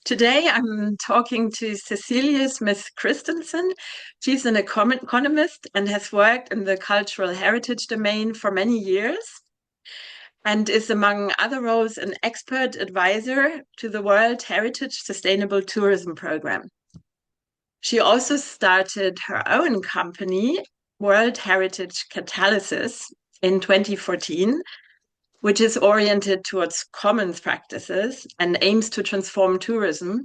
Today, I'm talking to Cecilie Smith-Christensen. She's an economist and has worked in the cultural heritage domain for many years and is, among other roles, an expert advisor to the World Heritage Sustainable Tourism Program. She also started her own company, World Heritage Catalysis, in 2014, which is oriented towards commons practices and aims to transform tourism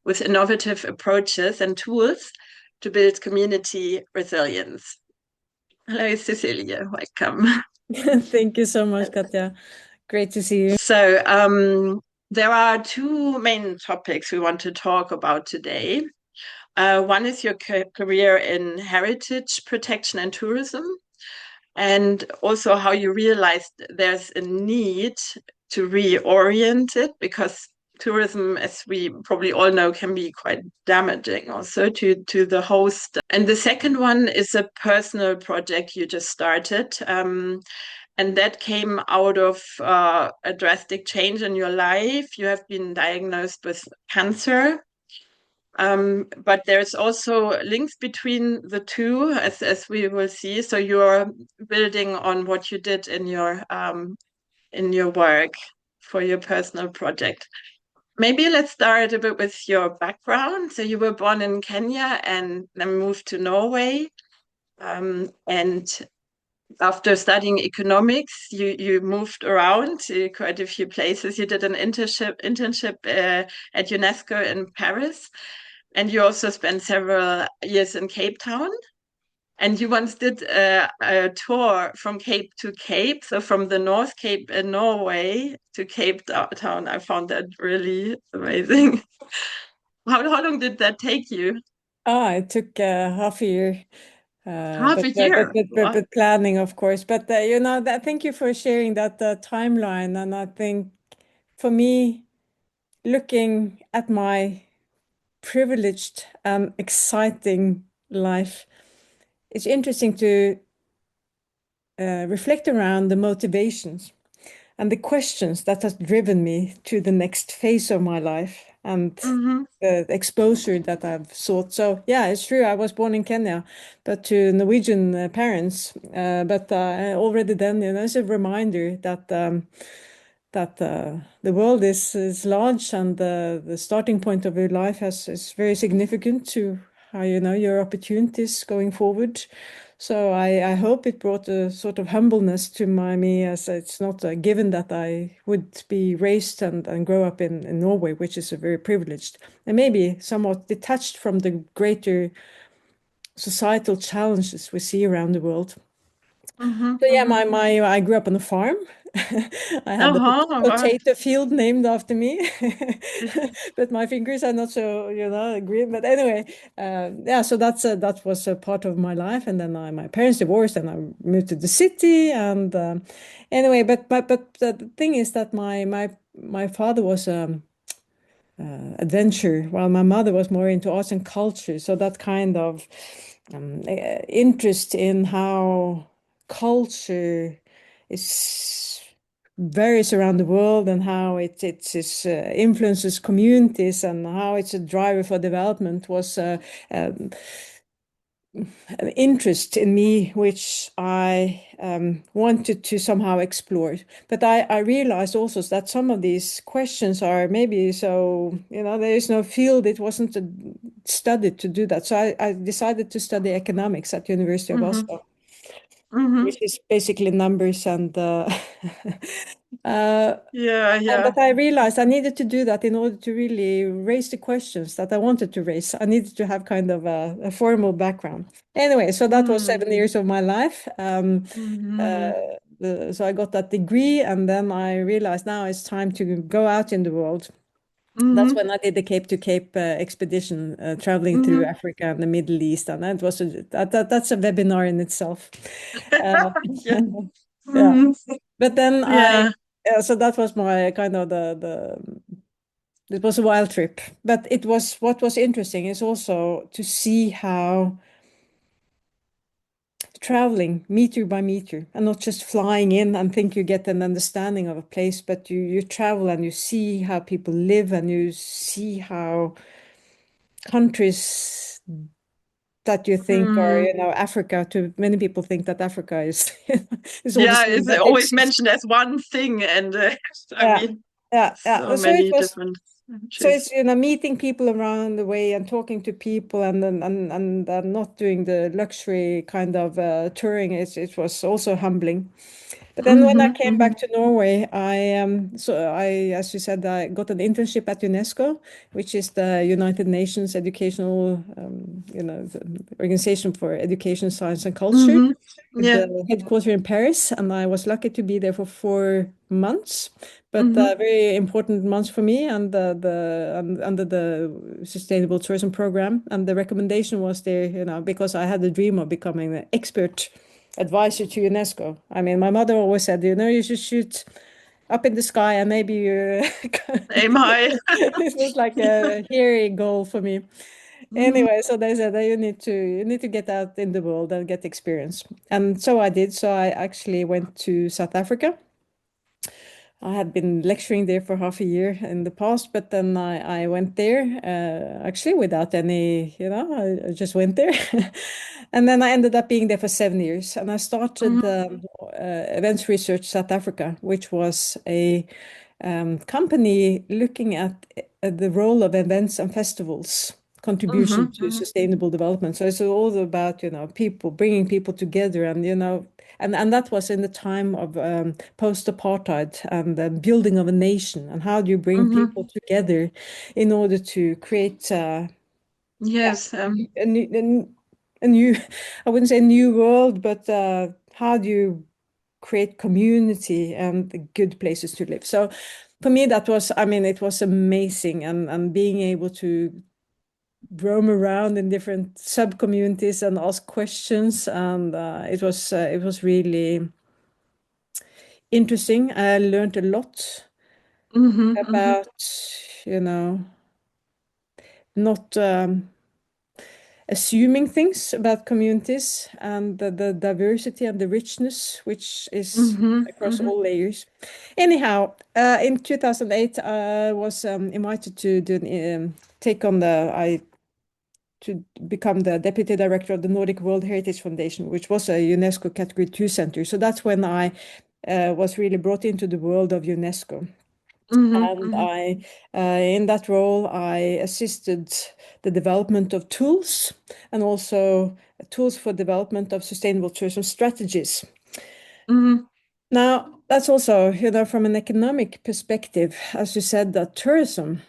with innovative approaches and tools to build community resilience. Hello, Cecilia. Welcome. Thank you so much, Katja. Great to see you. There are two main topics we want to talk about today. One is your career in heritage protection and tourism, and also how you realized there's a need to reorient it because tourism, as we probably all know, can be quite damaging also to the host. And the second one is a personal project you just started. And that came out of a drastic change in your life. You have been diagnosed with cancer. But there's also links between the two, as we will see. So you're building on what you did in your work for your personal project. Maybe let's start a bit with your background. So you were born in Kenya and then moved to Norway. And after studying economics, you moved around to quite a few places. You did an internship at UNESCO in Paris. And you also spent several years in Cape Town. And you once did a tour from Cape to Cape, so from the North Cape in Norway to Cape Town. I found that really amazing. How long did that take you? It took half a year, Half a year. What? but planning, of course. But thank you for sharing that timeline. And I think for me, looking at my privileged and exciting life, it's interesting to reflect around the motivations and the questions that has driven me to the next phase of my life and Mm-hmm. the exposure that I've sought. So yeah, it's true. I was born in Kenya, but to Norwegian parents. But already then, it's a reminder that the world is large and the starting point of your life is very significant to how your opportunities going forward. So I hope it brought a sort of humbleness to me, as it's not a given that I would be raised and grow up in Norway, which is a very privileged and maybe somewhat detached from the greater societal challenges we see around the world. Mm-hmm. So yeah, Mm-hmm. I grew up on a farm. I had a Uh-huh. potato field named after me, but my fingers are not so, green. But anyway, yeah. So that was a part of my life, and then my parents divorced, and I moved to the city. And anyway, but the thing is that my father was adventure, while my mother was more into arts and culture. So that kind of interest in how culture is varies around the world and how it influences communities and how it's a driver for development was an interest in me, which I wanted to somehow explore. But I realized also that some of these questions are maybe so, there is no field, it wasn't studied to do that. So I decided to study economics at University of Mm-hmm. Oslo, Mm-hmm. which is basically numbers and uh, Yeah, yeah. but I realized I needed to do that in order to really raise the questions that I wanted to raise. I needed to have kind of a formal background. Anyway, so that was Mm-hmm. 7 years of my life. Mm-hmm. So I got that degree, and then I realized now it's time to go out in the world. That's Mm-hmm. when I did the Cape to Cape expedition, traveling through Mm-hmm. Africa and the Middle East, and that's a webinar in itself. Uh, Yeah. yeah, Mm-hmm. but then Yeah. so that was my kind of it was a wild trip. But it was what was interesting is also to see how traveling meter by meter and not just flying in and think you get an understanding of a place, but you travel and you see how people live and you see how countries that you think are, Mm. Africa, to many people think that Africa is is all the Yeah, same it's that always exists. mentioned as one thing, and I Yeah, mean, yeah, yeah. so So it many was. different So countries. it's meeting people around the way and talking to people and not doing the luxury kind of touring. It was also humbling. But then when I Hmm, came hmm, back to Norway, as you said, I got an internship at UNESCO, which is the United Nations educational, the Organization for Education, Science and Culture, hmm. with Yeah. the headquarters in Paris. And I was lucky to be there for 4 months, but Hmm, very important months for me and under the Sustainable Tourism Program. And the recommendation was there, because I had a dream of becoming an expert advisor to UNESCO. I mean, my mother always said, you should shoot up in the sky and maybe you. Aim high. It was like a hairy goal for me. Hmm, Anyway, so they said that you need to get out in the world and get experience. And so I did. So I actually went to South Africa. I had been lecturing there for half a year in the past, but then I went there actually without any, I just went there. And then I ended up being there for 7 years. And I started hmm, Events Research South Africa, which was a company looking at the role of events and festivals hmm, contribution to hmm. sustainable development. So it's all about, people, bringing people together and, and that was in the time of post-apartheid and the building of a nation. And how do you bring Hmm. people together in order to create, yeah, Yes. a new, I wouldn't say new world, but how do you create community and good places to live? So for me, that was, I mean, it was amazing, and being able to roam around in different sub communities and ask questions, and it was really interesting. I learned a lot Hmm, hmm. about, you know, not assuming things about communities and the diversity and the richness, which is Hmm, across hmm. all layers. Anyhow, in 2008, I was invited to take on to become the deputy director of the Nordic World Heritage Foundation, which was a UNESCO Category 2 center. So that's when I was really brought into the world of UNESCO. Hmm, And hmm. in that role, I assisted the development of tools and also tools for development of sustainable tourism strategies. Hmm. Now, that's also, from an economic perspective, as you said, that tourism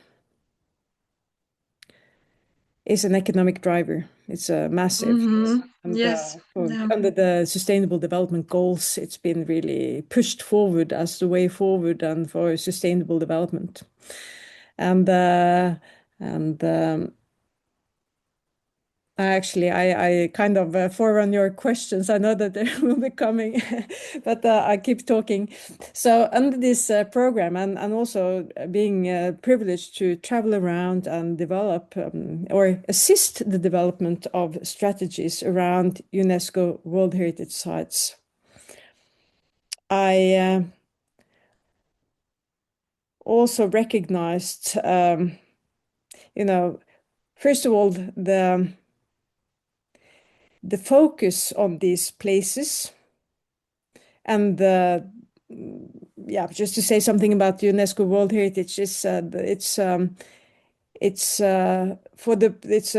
is an economic driver. It's a massive. Hmm. And Yes. Yeah. under the Sustainable Development Goals, it's been really pushed forward as the way forward and for sustainable development. And and I kind of forerun your questions. I know that they will be coming, but I keep talking. So under this program, and also being privileged to travel around and develop or assist the development of strategies around UNESCO World Heritage Sites, I also recognized, you know, first of all, the focus on these places and yeah, just to say something about the UNESCO World Heritage, it's a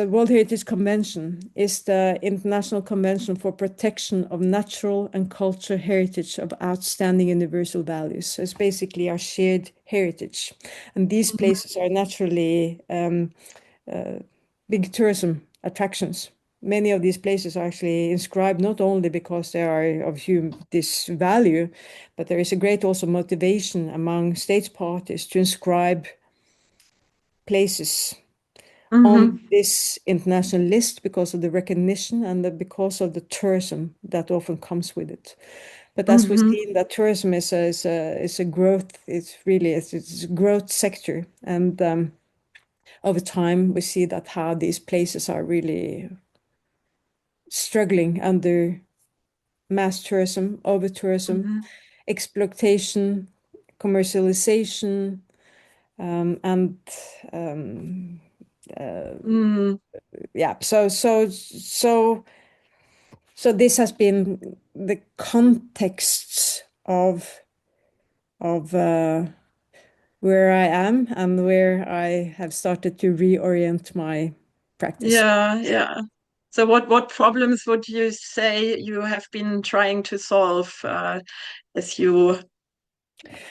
World Heritage Convention. It's the International Convention for Protection of Natural and Cultural Heritage of Outstanding Universal Values. So it's basically our shared heritage, and these Hmm, places are naturally big tourism attractions. Many of these places are actually inscribed not only because they are of this value, but there is a great also motivation among states parties to inscribe places on hmm. this international list because of the recognition and because of the tourism that often comes with it. But as we've Hmm. seen, that tourism is a growth. It's a growth sector, and over time we see that how these places are really struggling under mass tourism, over tourism, Mhm. exploitation, commercialization, and um, Mm. yeah. So this has been the context of where I am and where I have started to reorient my practice. Yeah, yeah. So what problems would you say you have been trying to solve as you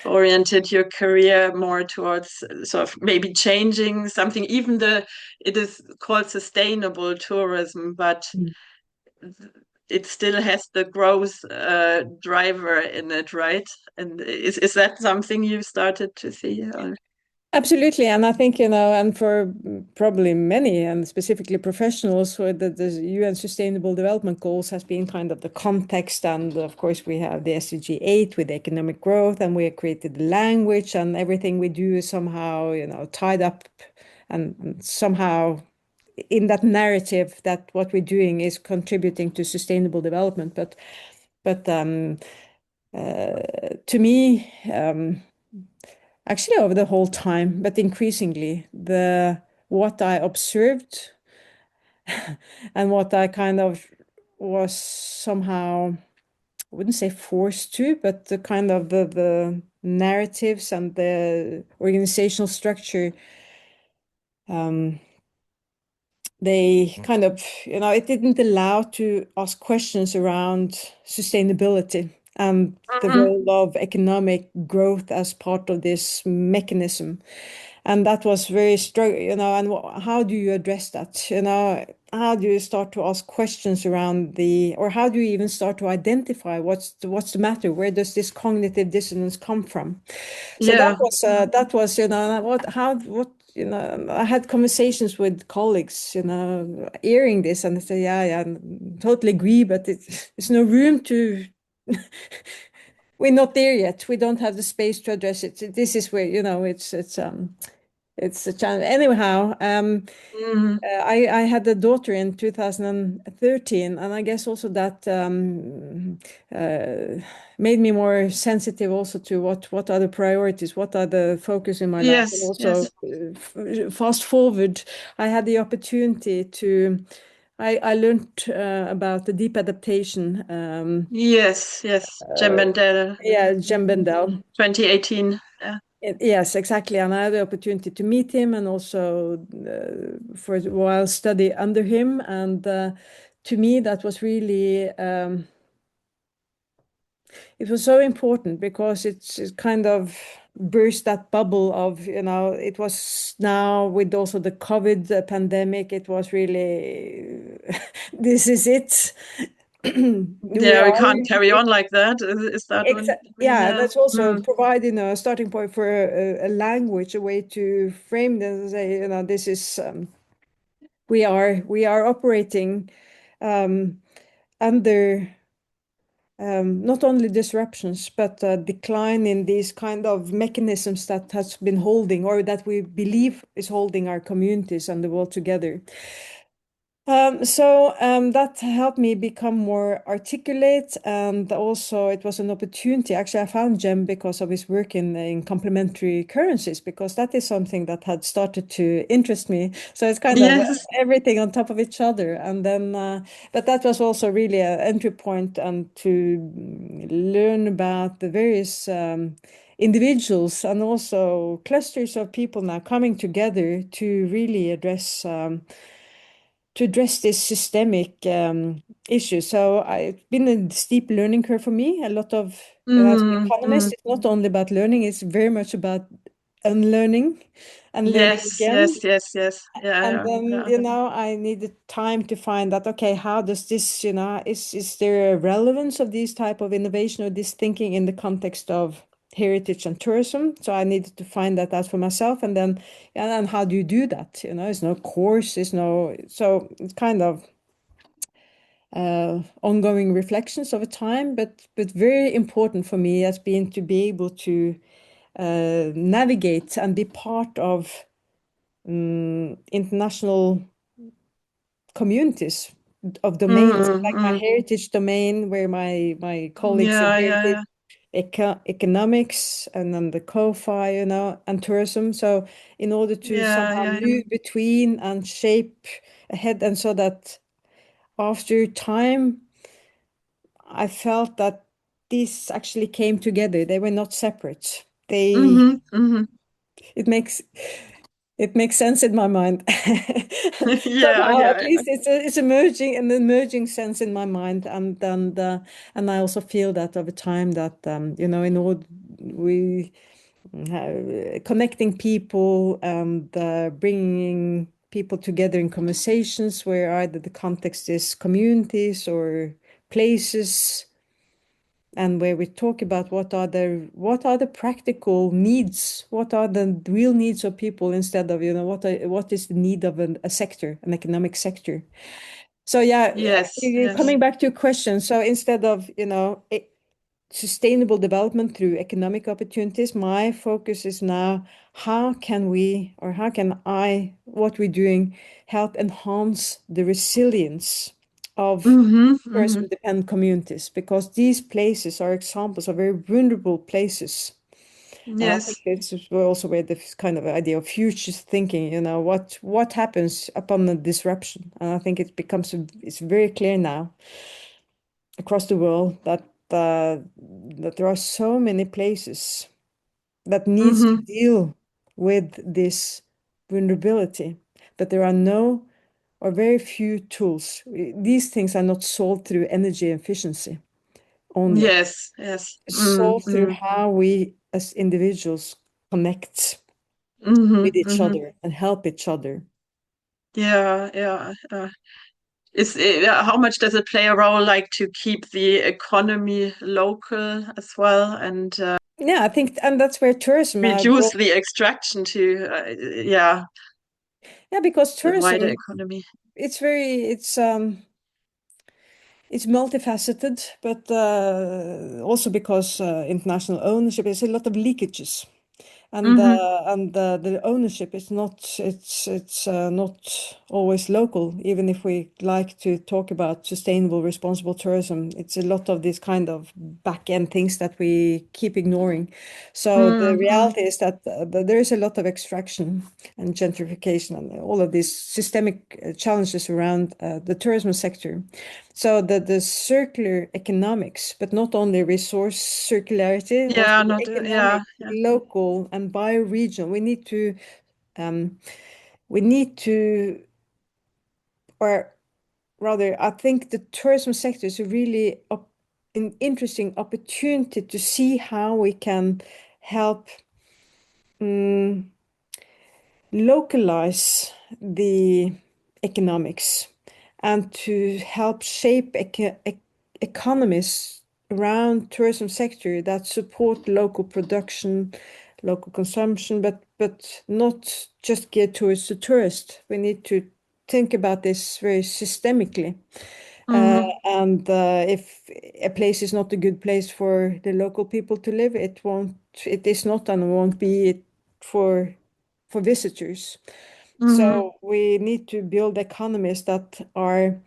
oriented your career more towards sort of maybe changing something, even the it is called sustainable tourism, but it still has the growth driver in it, right? And is that something you started to see? Or? Absolutely, and I think, and for probably many, and specifically professionals, where the UN Sustainable Development Goals has been kind of the context, and of course we have the SDG 8 with economic growth, and we have created the language, and everything we do is somehow, tied up, and somehow in that narrative that what we're doing is contributing to sustainable development. But to me. Actually over the whole time, but increasingly, the what I observed and what I kind of was somehow, I wouldn't say forced to, but the kind of the narratives and the organizational structure, um, they kind of, it didn't allow to ask questions around sustainability and the Mhm. role of economic growth as part of this mechanism. And that was very strong, and how do you address that? How do you start to ask questions around or how do you even start to identify what's the matter? Where does this cognitive dissonance come from? So Yeah. that was, I had conversations with colleagues, hearing this, and they say, yeah, I totally agree, but there's no room to, we're not there yet. We don't have the space to address it. This is where, it's a challenge. Anyhow, Mhm. I had a daughter in 2013, and I guess also that made me more sensitive also to what are the priorities, what are the focus in my life, and Yes, also yes, fast forward, I had the opportunity to. I learned about the deep adaptation. yes, yes. Jem Bendel, Yeah, Jem Bendel. 2018. Yeah. Yes, exactly. And I had the opportunity to meet him and also for a while study under him. And to me, that was really, it was so important because it kind of burst that bubble of, it was now with also the COVID pandemic, it was really, this is it. We Yeah, we are. can't carry on like that. Is that what you mean? Yeah, Yeah. that's also Mm. providing a starting point for a language, a way to frame this and say, this is we are operating um, under not only disruptions but decline in these kind of mechanisms that has been holding or that we believe is holding our communities and the world together. So that helped me become more articulate, and also it was an opportunity. Actually, I found Jem because of his work in complementary currencies, because that is something that had started to interest me. So it's kind of Yes. everything on top of each other, and then, but that was also really an entry point, and to learn about the various. Individuals and also clusters of people now coming together to really address this systemic issue. So it's been a steep learning curve for me. A lot of, as an Mm, economist, mm. it's not only about learning, it's very much about unlearning and learning Yes, again. yes, yes, yes. Yeah, And yeah, then, yeah. I needed time to find that, okay, how does this, is there a relevance of these type of innovation or this thinking in the context of heritage and tourism? So I needed to find that out for myself. And then how do you do that? It's no course, so it's kind of ongoing reflections over time, but very important for me has been to be able to navigate and be part of international communities of domains, Mm, like my mm. heritage domain, where my colleagues in Yeah, yeah, heritage, yeah. economics, and then the co-fi, and tourism. So in order to Yeah, somehow yeah, yeah. move between and shape ahead, and so that after time, I felt that these actually came together. They were not separate. Mm-hmm, mm-hmm. It makes it makes sense in my mind. Yeah, Somehow, at yeah. least it's emerging, an emerging sense in my mind, and I also feel that over time that in order we connecting people and bringing people together in conversations where either the context is communities or places, and where we talk about what are the practical needs, what are the real needs of people, instead of what is the need of a sector, an economic sector. So yeah, Yes, yes. coming back to your question, so instead of sustainable development through economic opportunities, my focus is now how can we, or how can I, what we're doing, help enhance the resilience of Mm-hmm, mm-hmm. tourism-dependent communities, because these places are examples of very vulnerable places. And I think Yes. this is also where this kind of idea of future thinking, what happens upon the disruption. And I think it's very clear now across the world that there are so many places that needs to Mm-hmm. deal with this vulnerability, that there are no or very few tools. These things are not solved through energy efficiency only. Yes, yes. It's solved through Mm-hmm. how we as individuals connect with Mm-hmm, each mm-hmm. other and help each other. Yeah, yeah. How much does it play a role, like to keep the economy local as well, and Yeah, I think, and that's where tourism reduce brought. the extraction to, yeah, Yeah, because the wider tourism, economy? it's very, it's multifaceted, but also because international ownership, there's a lot of leakages, and Mm-hmm. the ownership is not, it's not always local. Even if we like to talk about sustainable, responsible tourism, it's a lot of these kind of back end things that we keep ignoring. So the Mm-hmm. reality is that there is a lot of extraction and gentrification and all of these systemic challenges around the tourism sector. So the circular economics, but not only resource circularity, also Yeah, the not economic, yeah, yeah. local and bioregional. Um, we need to, or rather, I think the tourism sector is a really an interesting opportunity to see how we can help um, localize the economics and to help shape economies around tourism sector that support local production, local consumption, but not just geared towards the tourist. We need to think about this very systemically. Mm-hmm. And if a place is not a good place for the local people to live, it is not and won't be it for visitors. Mm-hmm. So we need to build economies that are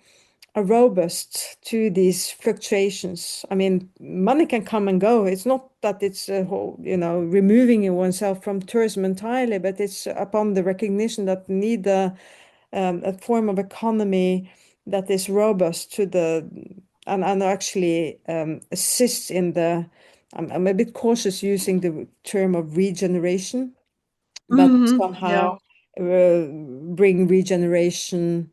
robust to these fluctuations. I mean, money can come and go. It's not that it's a whole, removing oneself from tourism entirely, but it's upon the recognition that we need a form of economy that is robust to the and actually assists in the. I'm a bit cautious using the term of regeneration, but Mm-hmm. Yeah. somehow bring regeneration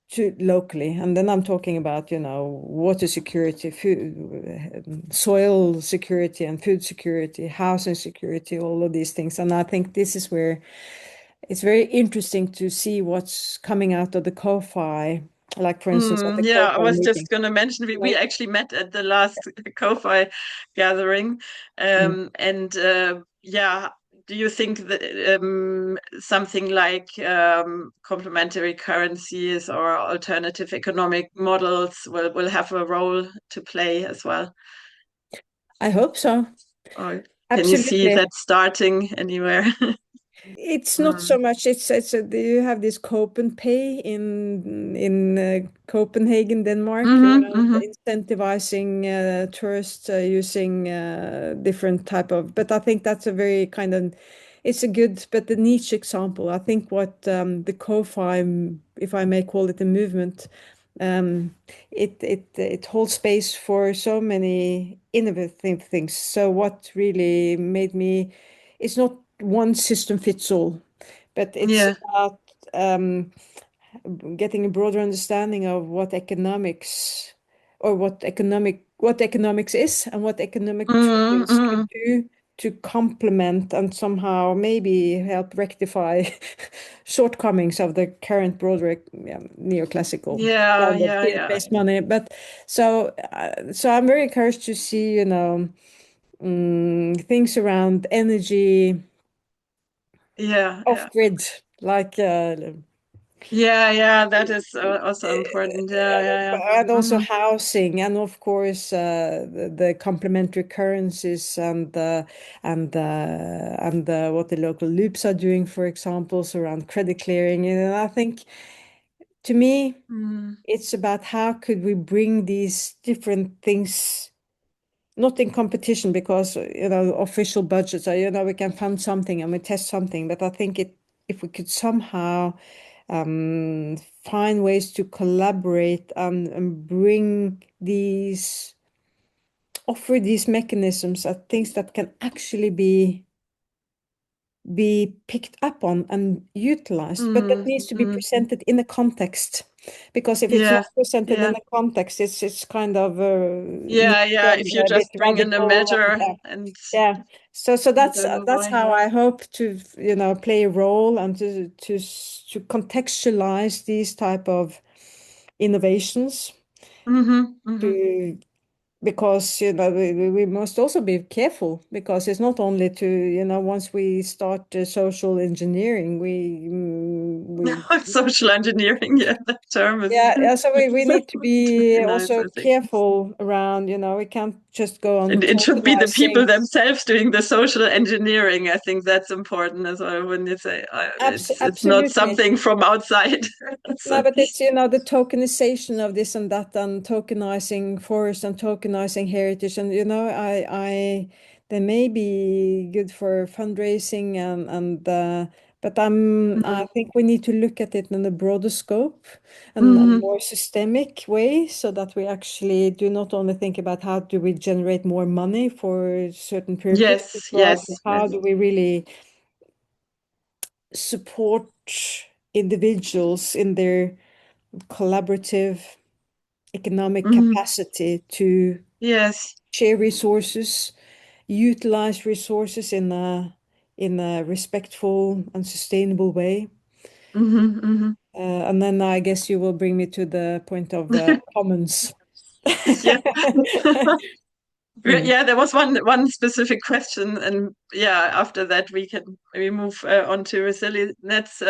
to locally. And then I'm talking about, water security, food, soil security and food security, housing security, all of these things. And I think this is where it's very interesting to see what's coming out of the COFI, like for instance at the Yeah, I COFI was just meeting. going to mention we Like, actually met at the last Ko-Fi gathering, mm. and yeah, do you think that something like complementary currencies or alternative economic models will have a role to play as well? I hope so. Or can you see Absolutely. that starting anywhere? It's not so Mm. much. You have this Copen Pay in Copenhagen, Denmark, Hmm. around Hmm. incentivizing tourists using different type of. But I think that's a very kind of, it's a good but a niche example. I think what the CoFi, if I may call it a movement, um, it holds space for so many innovative things. So what really made me, it's not one system fits all, but it's Yeah. about um, getting a broader understanding of what economics or what economics is and what economic Hmm. theories could Hmm. do to complement and somehow maybe help rectify shortcomings of the current broader neoclassical Yeah, kind of yeah, yeah, fiat-based money. But so I'm very encouraged to see, things around energy yeah, off yeah. grid, like Yeah, yeah, that is also important. Yeah, yeah, yeah. and also Hmm. housing, and of course the complementary currencies and what the local loops are doing, for examples around credit clearing. And I think to me, Hmm. it's about how could we bring these different things not in competition because official budgets are we can fund something and we test something, but I think it if we could somehow find ways to collaborate and bring these offer these mechanisms as things that can actually be picked up on and utilized, but that Hmm. needs to be Hmm. presented in a context. Because if it's not Yeah, presented in yeah, a context, it's kind of yeah, yeah. neutral, If you a bit just bring in a radical, and measure and yeah. So you that's don't know that's why. how I hope to play a role and to contextualize these type of innovations Hmm. Hmm. to because we must also be careful because it's not only to once we start social engineering we Social engineering, yeah, that term is yeah, so we need to pretty be nice, also I think. careful around we can't just go on And it should be the people tokenizing. themselves doing the social engineering. I think that's important as well when you say it's not Absolutely. something from outside. No, So, but it's the tokenization of this and that and tokenizing forest and tokenizing heritage and I they may be good for fundraising and but I mhm. think we need to look at it in a broader scope and a Mhm. more systemic way so that we actually do not only think about how do we generate more money for certain purpose, but Yes, rather yes, how yes. do we really support individuals in their collaborative economic Mhm. capacity to Yes. share resources, utilize resources in a respectful and sustainable way. Mhm. Mhm. And then I guess you will bring me to the point of commons. Yeah. Mm. Yeah, there was one specific question, and yeah, after that we can maybe move on to ResiliNets.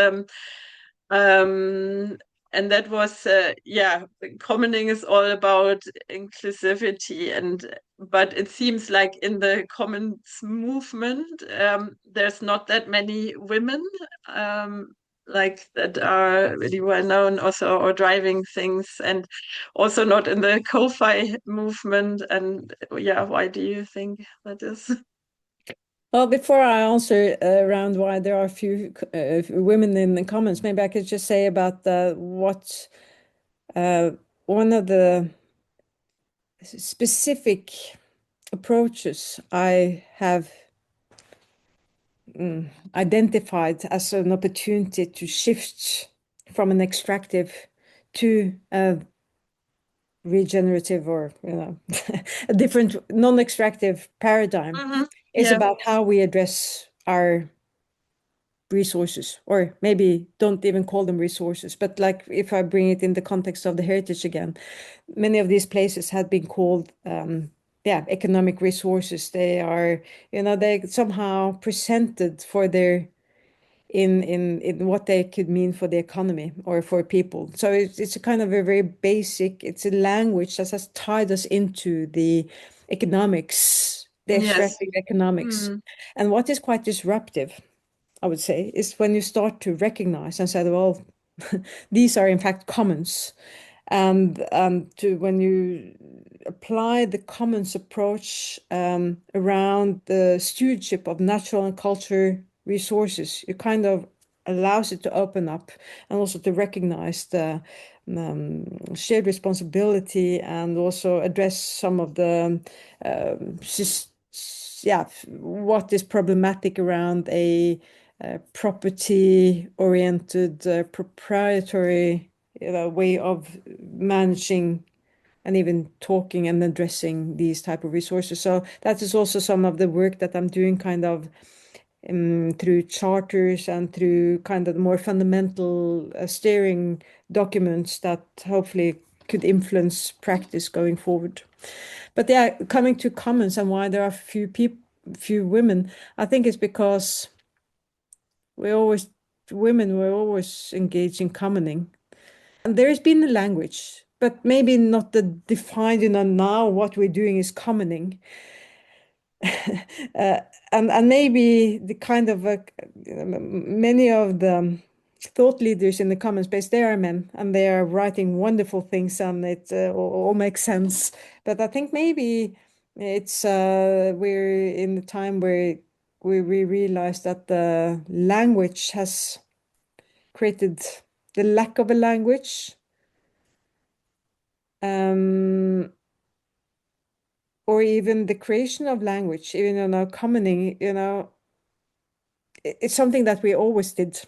Um, and that was yeah, commoning is all about inclusivity, and but it seems like in the commons movement, there's not that many women um, like that are really well known also or driving things, and also not in the Ko-Fi movement. And yeah, why do you think that is? Well, before I answer around why there are few women in the comments, maybe I could just say about what uh, one of the specific approaches I have identified as an opportunity to shift from an extractive to a regenerative or a different non-extractive paradigm Hmm. is Yeah. about how we address our resources, or maybe don't even call them resources, but like if I bring it in the context of the heritage again, many of these places had been called yeah, economic resources. They are they somehow presented for their in what they could mean for the economy or for people. So it's a kind of a very basic, it's a language that has tied us into the economics, the Yes. extractive economics. Mm. And what is quite disruptive, I would say, is when you start to recognize and say, well, these are in fact commons. And to when you apply the commons approach around the stewardship of natural and culture resources, it kind of allows it to open up and also to recognize the shared responsibility and also address some of the yeah, what is problematic around a property-oriented, proprietary, way of managing and even talking and addressing these type of resources. So that is also some of the work that I'm doing, kind of through charters and through kind of more fundamental steering documents that hopefully could influence practice going forward. But yeah, coming to commons and why there are few women, I think it's because we always women were always engaged in commoning. And there has been a language, but maybe not the defined, now what we're doing is commoning. uh, and maybe the kind of many of the thought leaders in the common space, they are men and they are writing wonderful things and it all makes sense. But I think maybe it's we're in the time where we realize that the language has created the lack of a language, um, or even the creation of language, even commoning, it's something that we always did.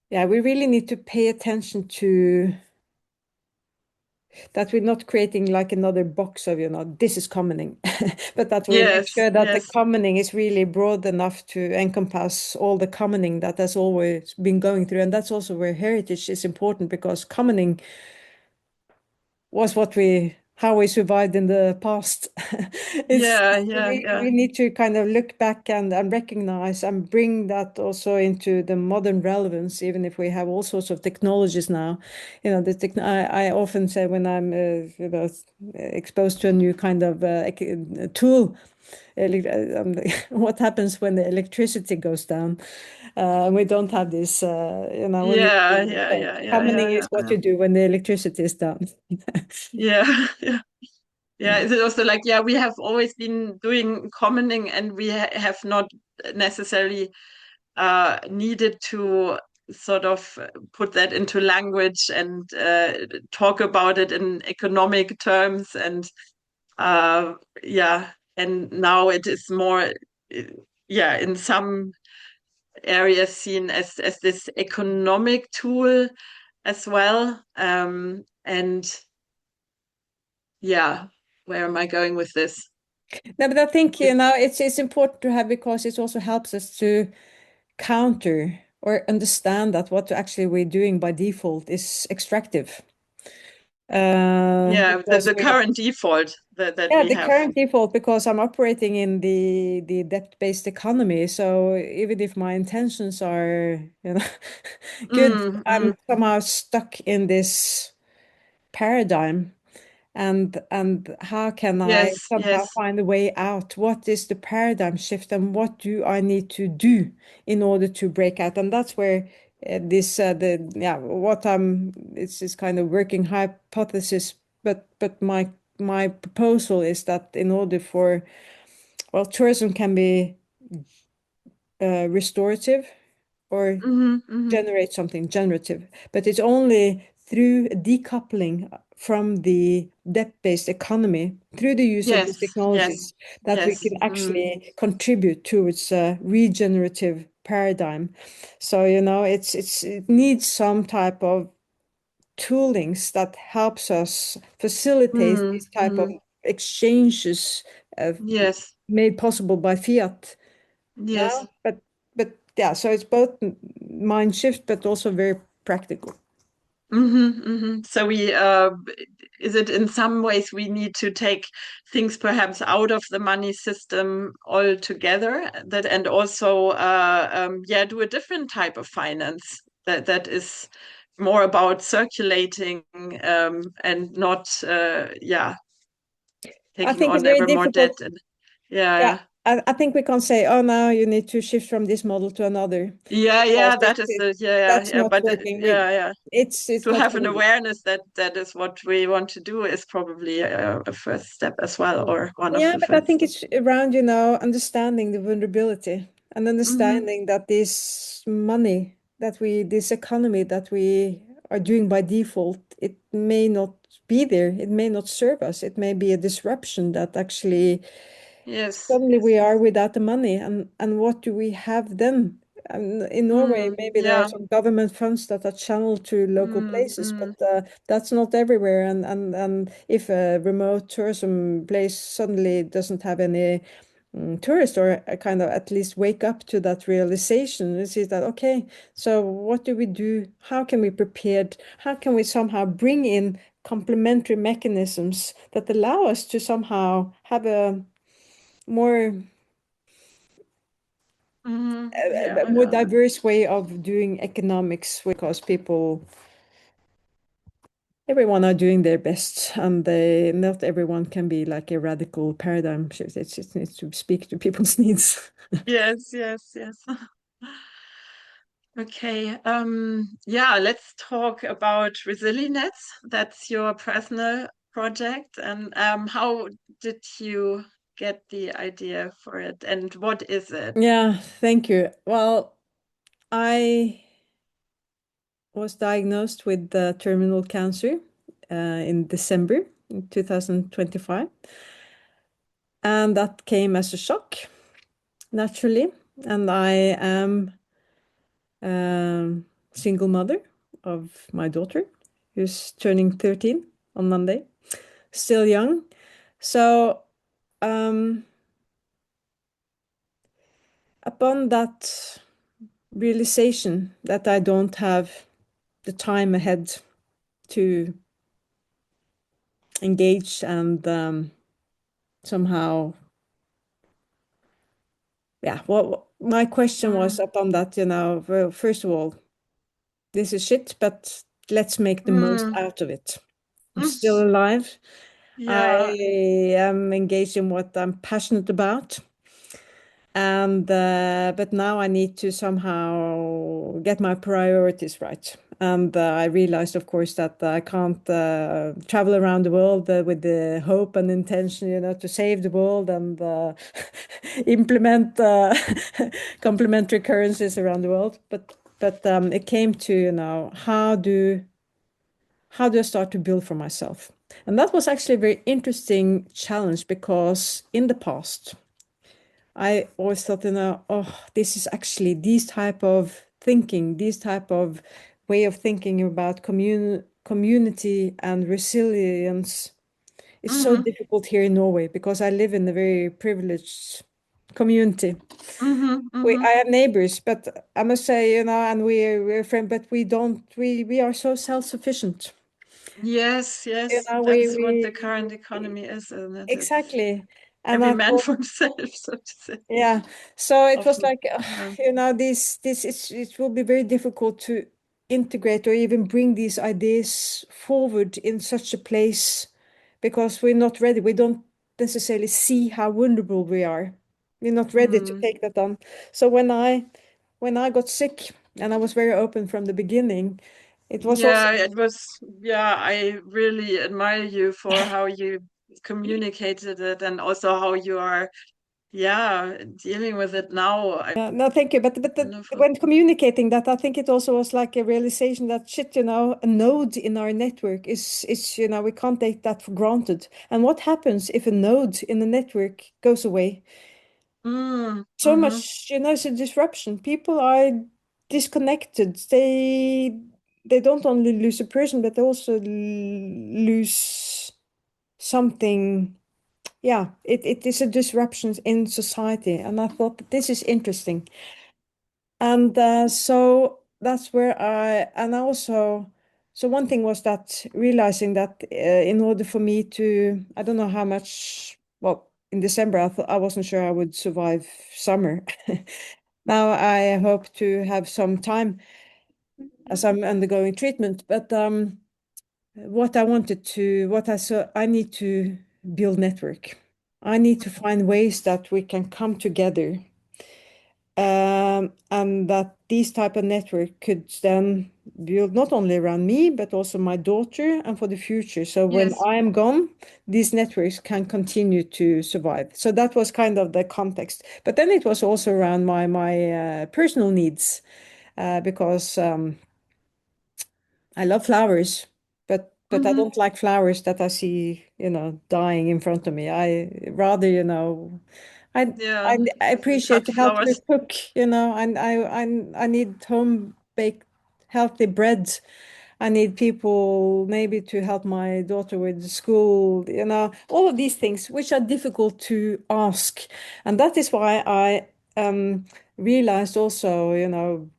Yeah, we really need to pay attention to that we're not creating like another box of, this is commoning, but that we make Yes, sure that the yes, commoning is really broad enough to encompass all the commoning that has always been going through. And that's also where heritage is important, because commoning was how we survived in the past. It's yeah, yeah, we yeah, need to kind of look back and recognize and bring that also into the modern relevance, even if we have all sorts of technologies now. I often say when I'm exposed to a new kind of tool, what happens when the electricity goes down? We don't have this, yeah, yeah, yeah, yeah, commoning yeah, is what yeah, you do when the electricity is down. yeah, yeah. Yeah, is it also like, yeah, we have always been doing commoning and we have not necessarily needed to sort of put that into language and talk about it in economic terms and yeah, and now it is more yeah, in some areas seen as this economic tool as well. And yeah, where am I going with this? No, but I think, it's important to have, because it also helps us to counter or understand that what actually we're doing by default is extractive. Yeah, Because the current default that yeah, we the have. current default, because I'm operating in the debt-based economy. So even if my intentions are, good, Mm, I'm mm. somehow stuck in this paradigm. And how can I Yes, somehow yes. find a way out? What is the paradigm shift, and what do I need to do in order to break out? And that's where this the yeah what I'm it's this kind of working hypothesis. But my proposal is that in order for, well, tourism can be restorative or Hmm, hmm. generate something generative, but it's only through decoupling from the debt-based economy, through the use of these Yes, yes, technologies, that we yes. can Mm, actually contribute towards a regenerative paradigm. So, it needs some type of toolings that helps us facilitate mm, these type of mm. exchanges uh, Yes, made possible by fiat. yes. No, but yeah, so it's both mind shift, but also very practical. Hmm, hmm. So we is it in some ways we need to take things perhaps out of the money system altogether, that and also yeah, do a different type of finance that is more about circulating and not yeah, I taking think it's on very ever more debt difficult. and yeah, Yeah, yeah. I think we can't say, oh, now you need to shift from this model to another Yeah, because yeah, that is the yeah, that's yeah, not but working. yeah, yeah. It's To not have an going to. awareness that that is what we want to do is probably a first step as well, or one of Yeah, the but I first think steps. it's around, understanding the vulnerability and Mm-hmm. understanding that this money that this economy that we are doing by default, it may not be there. It may not serve us. It may be a disruption that actually Yes, suddenly yes, we are yes. without the money. And what do we have then? In Norway, maybe there are Yeah. some government funds that are channeled to local places, Mm. but that's not everywhere. And if a remote tourism place suddenly doesn't have any tourists, or kind of at least wake up to that realization, and see that, okay, so what do we do? How can we prepare? How can we somehow bring in complementary mechanisms that allow us to somehow have a more Yeah, a more diverse way of doing economics, because everyone are doing their best, and not everyone can be like a radical paradigm shift. It just needs to speak to people's needs. yes, yes, yes. Okay. Yeah, let's talk about ResiliNets. That's your personal project. And how did you get the idea for it? And what is it? Yeah, thank you. Well, I was diagnosed with terminal cancer in December in 2025, and that came as a shock, naturally. And I am single mother of my daughter, who's turning 13 on Monday, still young. So, um, upon that realization that I don't have the time ahead to engage and somehow, yeah, well, my question was Mm, upon that, well, first of all, this is shit, but let's make the most mm, out of it. I'm mm. still alive. I Yeah. am engaged in what I'm passionate about. And but now I need to somehow get my priorities right. And I realized, of course, that I can't travel around the world with the hope and intention, to save the world and implement complementary currencies around the world. But it came to, how do I start to build for myself? And that was actually a very interesting challenge, because in the past, I always thought, oh, this is actually these type of thinking, these type of way of thinking about community and resilience is so Mm-hmm. difficult here in Norway, because I live in a very privileged community. Mm-hmm. We Mm-hmm. I have neighbors, but I must say, and we're friends, but we are so self-sufficient. Yes, You yes. know, we That's what the current we economy is, isn't it? It's exactly. And every I man thought, for himself, so to say. yeah. So it was Often. like, Yeah. it will be very difficult to integrate or even bring these ideas forward in such a place, because we're not ready. We don't necessarily see how vulnerable we are. We're not ready to Mm. take that on. So when I got sick, and I was very open from the beginning, it was also, Yeah, it was, yeah, I really admire you for how you communicated it and also how you are, yeah, dealing with it now. I yeah, no, thank you. But wonderful. when communicating that, I think it also was like a realization that shit, a node in our network is we can't take that for granted. And what happens if a node in the network goes away? Mm, So mm-hmm. much, it's a disruption. People are disconnected. They don't only lose a person, but they also lose something. Yeah, it is a disruption in society. And I thought that this is interesting. And so that's where and also, so one thing was that realizing that in order for me to, I don't know how much, well, in December, I thought I wasn't sure I would survive summer. Now I hope to have some time as I'm undergoing treatment, but what I wanted to, what I saw, I need to build network. I need to find ways that we can come together, and that these type of network could then build not only around me but also my daughter and for the future. So when Yes. I am gone, these networks can continue to survive. So that was kind of the context. But then it was also around my personal needs, because I love flowers, but I Mm-hmm. don't like flowers that I see, dying in front of me. I rather, I Yeah. I appreciate Cut to help her flowers. cook, and I need home baked healthy bread. I need people maybe to help my daughter with school, all of these things which are difficult to ask. And that is why I realized also,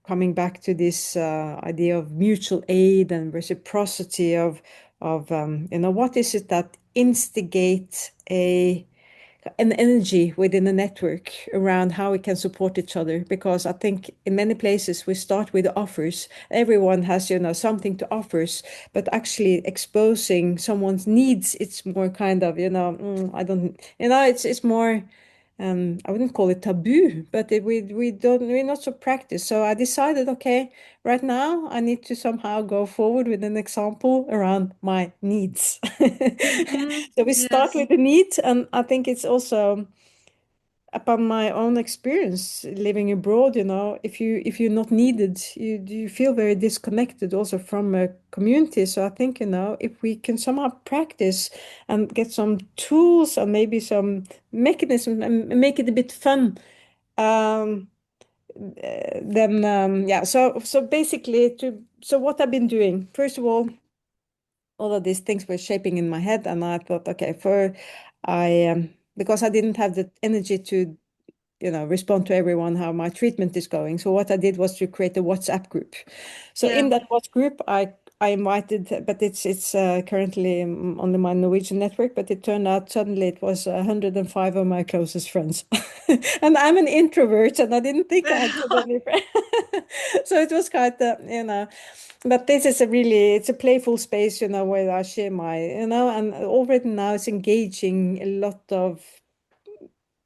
coming back to this idea of mutual aid and reciprocity of what is it that instigates an energy within a network around how we can support each other, because I think in many places we start with offers. Everyone has, something to offers, but actually exposing someone's needs, it's more kind of, I don't, it's more, I wouldn't call it taboo, but we're not so practiced. So I decided, okay, right now I need to somehow go forward with an example around my needs. Mm-hmm. So we start Yes. with the needs, and I think it's also upon my own experience living abroad, if you're not needed, you feel very disconnected also from a community. So I think, if we can somehow practice and get some tools and maybe some mechanism and make it a bit fun, um, then yeah. So basically, so what I've been doing, first of all of these things were shaping in my head, and I thought, okay, because I didn't have the energy to respond to everyone how my treatment is going. So what I did was to create a WhatsApp group. So in Yeah. that WhatsApp group, I invited, but it's currently on my Norwegian network. But it turned out suddenly it was 105 of my closest friends, and I'm an introvert, and I didn't think I had so many friends. So it was quite, But this is it's a playful space, where I share and already now it's engaging a lot of,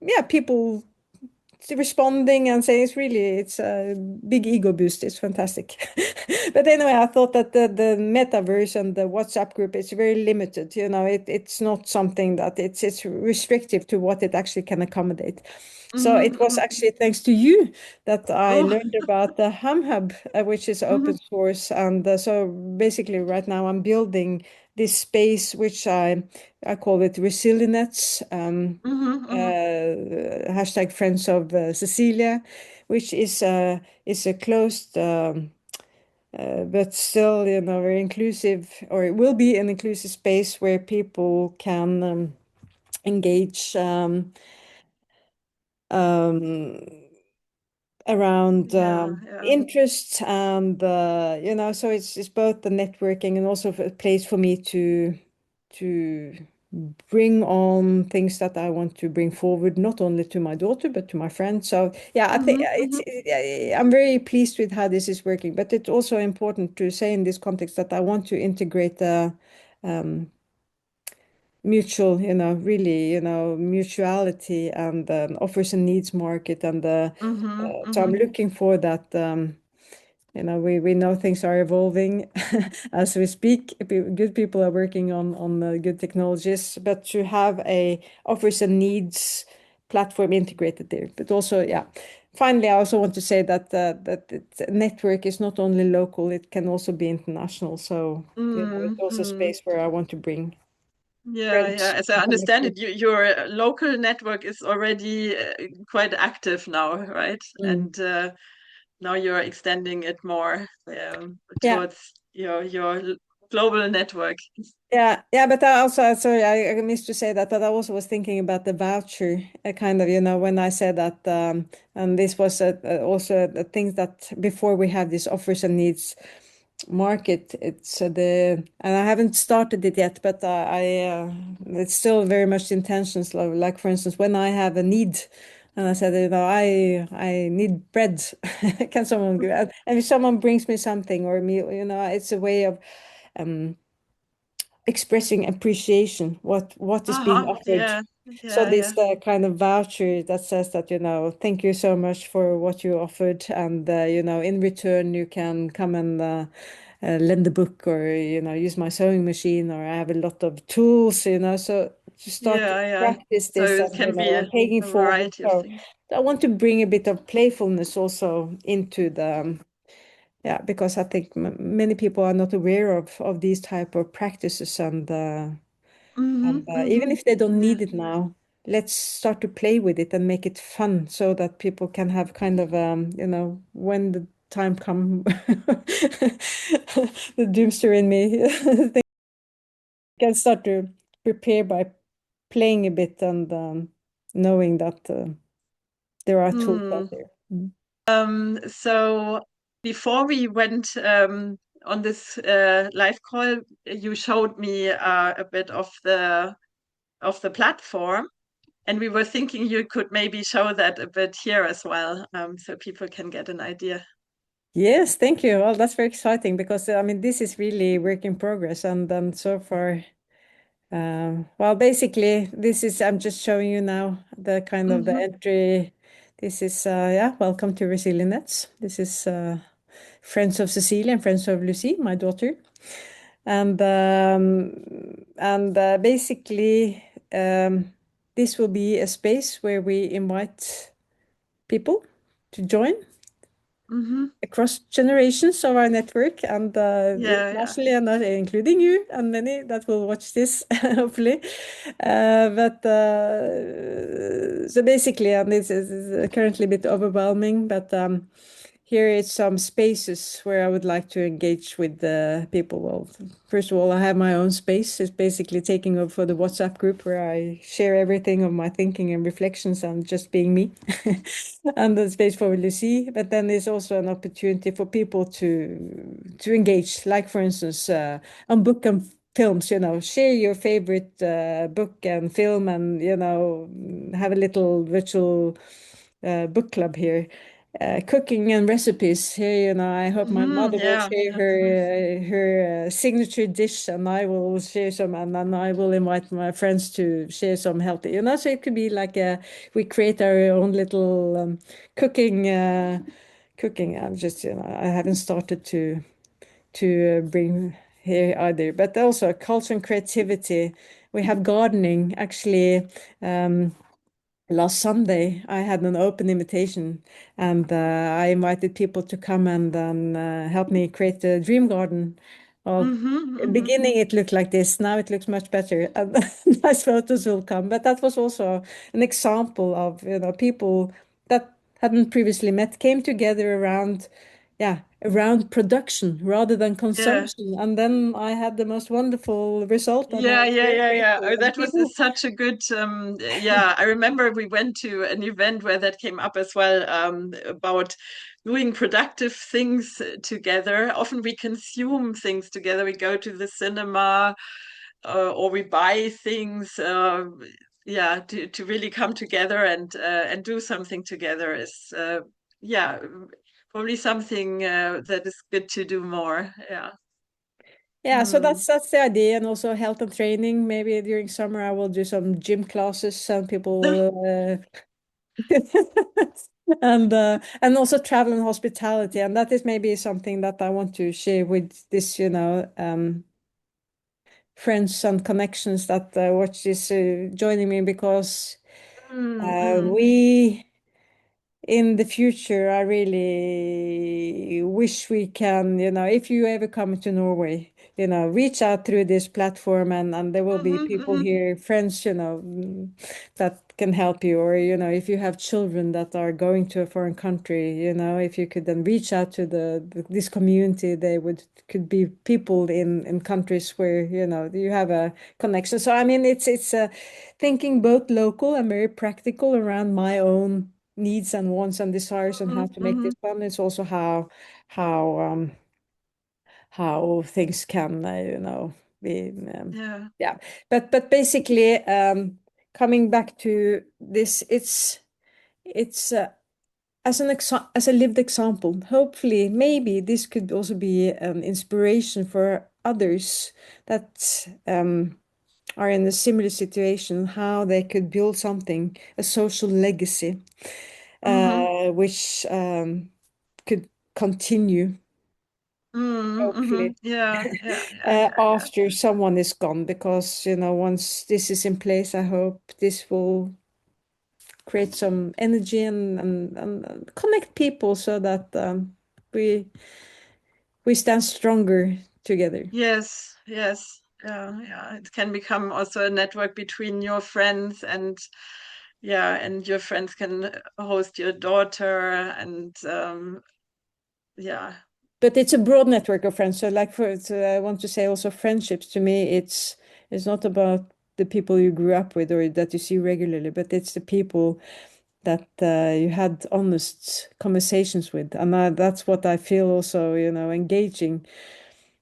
yeah, people responding and saying it's a big ego boost. It's fantastic. But anyway, I thought that the metaverse and the WhatsApp group is very limited. It's not something that it's restrictive to what it actually can accommodate. So Mm-hmm. it was Mm-hmm. actually thanks to you that I Oh. learned about the HumHub, which is Mm-hmm. open source. And so basically right now I'm building this space, which I call it ResiliNets. Mm-hmm. Mm-hmm. Hashtag Friends of Cecilia, which is a closed, but still, very inclusive, or it will be an inclusive space where people can engage um, around Yeah. Yeah. interests, and so it's both the networking and also a place for me to bring on things that I want to bring forward, not only to my daughter but to my friends. So yeah, I think Mm-hmm. Mm-hmm. I'm very pleased with how this is working. But it's also important to say in this context that I want to integrate the um, mutual, really, mutuality and offers and needs market, and Mm-hmm. so I'm Mm-hmm. looking for that. We know things are evolving as we speak. Good people are working on good technologies, but to have a offers and needs platform integrated there. But also, yeah. Finally, I also want to say that network is not only local; it can also be international. So, it's also a Mm-hmm. space where I want to bring Yeah, yeah. friends As I from understand across. it, your local network is already quite active now, right? Mm. And now you're extending it more Yeah. towards your global network. Yeah, but I also, sorry, I missed to say that, but I also was thinking about the voucher, kind of, when I said that, and this was also the things that before we have this offers and needs market, it's and I haven't started it yet, but it's still very much intentions. Like for instance, when I have a need, and I said, I need bread, can someone give? And if someone brings me something or a meal, it's a way of um expressing appreciation what is being Uh-huh. offered. Yeah. So Yeah, this yeah. kind of voucher that says that, thank you so much for what you offered, and in return you can come and lend a book, or use my sewing machine, or I have a lot of tools, so to start to Yeah, yeah. practice So this, it and can be I'm paying it a forward. variety of So things. I want to bring a bit of playfulness also into the yeah, because I think many people are not aware of these type of practices, and even Mm-hmm. if they don't Yeah. need it now, let's start to play with it and make it fun so that people can have kind of, when the time come, the doomster in me can start to prepare by playing a bit, and knowing that there are tools out Hmm. there. Mm. So before we went on this live call, you showed me a bit of the platform, and we were thinking you could maybe show that a bit here as well, so people can get an idea. Yes, thank you. Well, that's very exciting because I mean this is really work in progress, and so far, well, basically, this is I'm just showing you now the kind of the Mm-hmm. entry. This is yeah, welcome to ResiliNets. This is friends of Cecilie and friends of Lucy, my daughter, and basically, this will be a space where we invite people to join Mm-hmm. across generations of our network, and Yeah, yeah. internationally, and including you and many that will watch this, hopefully. But so basically, and this is currently a bit overwhelming, but here is some spaces where I would like to engage with the people. Well, first of all, I have my own space. It's basically taking over for the WhatsApp group where I share everything of my thinking and reflections and just being me. And the space for Lucy. But then there's also an opportunity for people to engage, like for instance, on book and films, share your favorite book and film, and have a little virtual book club here. Cooking and recipes here, I hope my Mm-hmm. mother will Yeah, share that's nice. her signature dish, and I will share some, and then I will invite my friends to share some healthy, so it could be like we create our own little cooking. I'm just, I haven't started to bring here either, but also culture and creativity. We have gardening actually. Last Sunday, I had an open invitation, and I invited people to come and help me create a dream garden. Well, Mm-hmm. in the Mm-hmm. beginning it looked like this. Now it looks much better, and nice photos will come. But that was also an example of people that hadn't previously met came together around, yeah, around production rather than Yeah. consumption. And then I had the most wonderful result, and I Yeah, was yeah, very yeah, yeah. grateful. Oh, And that was people. such a good, yeah. I remember we went to an event where that came up as well, about doing productive things together. Often we consume things together. We go to the cinema, or we buy things. Yeah, to really come together and do something together is, yeah, probably something that is good to do more. Yeah. Yeah, so Hmm. that's the idea, and also health and training. Maybe during summer I will do some gym classes, some people, and also travel and hospitality, and that is maybe something that I want to share with this, friends and connections that watch this, joining me, because Mm-hmm. we in the future, I really wish we can, if you ever come to Norway, reach out through this platform, and there will be Mm-hmm. people Mm-hmm. here, friends, that can help you. Or, if you have children that are going to a foreign country, if you could then reach out to this community, they could be people in countries where, you have a connection. So, I mean, it's thinking both local and very practical around my own needs and wants and desires, and how to make Mm-hmm. this fun. It's also how how things can be, Yeah. yeah. But basically, coming back to this, it's as a lived example. Hopefully, maybe this could also be an inspiration for others that are in a similar situation, how they could build something, a social legacy, Mm-hmm. which could continue, Mm-hmm. hopefully, Yeah, yeah, yeah, yeah, yeah. after someone is gone. Because, once this is in place, I hope this will create some energy and connect people so that we we stand stronger together. Yes, yes. Yeah, yeah. It can become also a network between your friends and yeah, and your friends can host your daughter and yeah. But it's a broad network of friends. So, like, I want to say also friendships. To me, it's not about the people you grew up with or that you see regularly, but it's the people that you had honest conversations with, and that's what I feel also. Engaging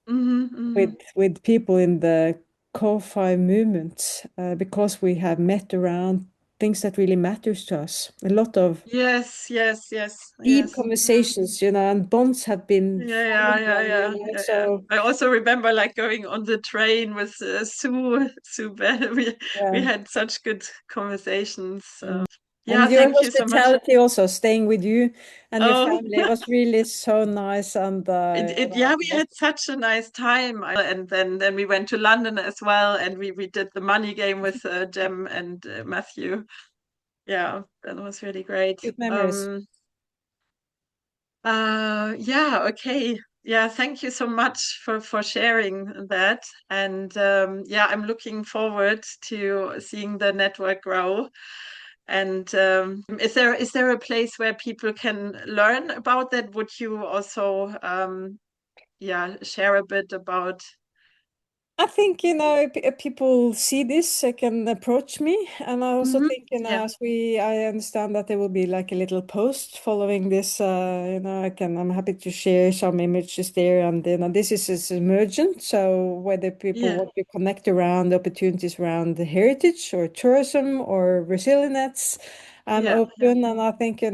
Mm-hmm, mm-hmm. with people in the Co-Fi movement, because we have met around things that really matters to us. A lot of Yes, yes, yes, deep yes. Mm. conversations, and bonds have been Yeah, yeah, formed, yeah, and yeah, yeah, yeah. so I also remember like going on the train with Sue Bell. We yeah. had such good conversations. Mm. Yeah, And your thank you so much. hospitality also, staying with you and your Oh, family, was really so nice, and yeah, we had such a nice time. And then we went to London as well, and we did the money game with Jem and Matthew. Yeah, that was really great. good memories. Yeah, okay. Yeah, thank you so much for sharing that. And yeah, I'm looking forward to seeing the network grow. And is there a place where people can learn about that? Would you also yeah, share a bit about? I think, people see this, they can approach me. And I also think, Yeah, I understand that there will be like a little post following this. I'm happy to share some images there. And, this is emergent. So whether people yeah, want to connect around opportunities around the heritage or tourism or ResiliNets, I'm yeah, yeah. open. And I think, we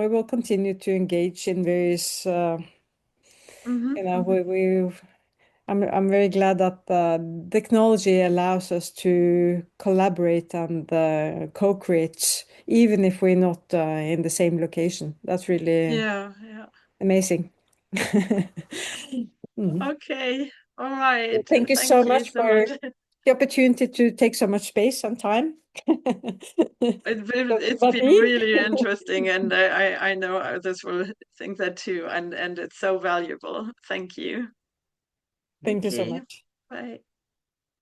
will continue to engage in various, Hmm, you know, hmm. we I'm very glad that technology allows us to collaborate and co-create, even if we're not in the same location. That's really Yeah, yeah. amazing. Mhm. Okay. All right. Thank you so Thank you much so for much. the opportunity to take so much space and time. Talking It's about been me. really interesting, and I know others will think that too, and it's so valuable. Thank you. Thank you so Okay. much. Bye.